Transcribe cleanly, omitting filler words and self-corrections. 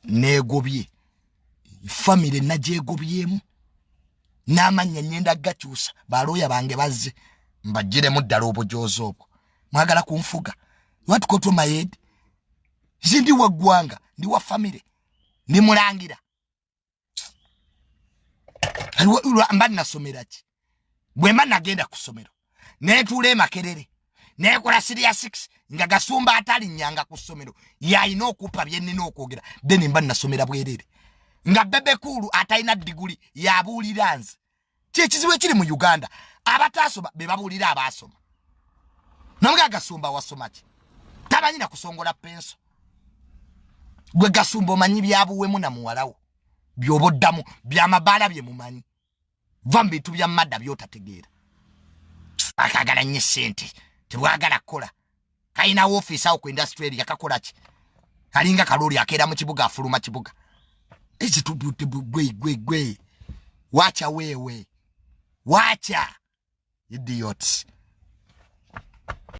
negobye family najegobyemu namanya nyenda gachusa baloya bange bazze mbagire muddalo obujozo obwo mwagala kunfuga what go to my head zindi wagwanga ndi wa family ndi mulangira alwa mbani nasomera ki bwemba nagenda kusomero netule makerere nekola serious 6 nga gasumba atali nyanga kusomero ya ino kupa byenne n'okwogera then mbani nasomera bwerere nga bebe kulu ataina diguli ya buliranze kiziwe kiri mu Uganda abatasoma be babulira abasoma namuga gasumba wasoma ki tabanyi na kusongola penso gwe gasumba manyi byabuwemu na muwalawo byoboddamu byamabala bye mumanyi vambi tu bya madda byotategeera akagala nye sente tebwagala kola kaina office awo ku industry yakakola ki kalinga kalori akera mu kibuga afuluma kibuga ezi tubute gwe wacha wewe wacha idiots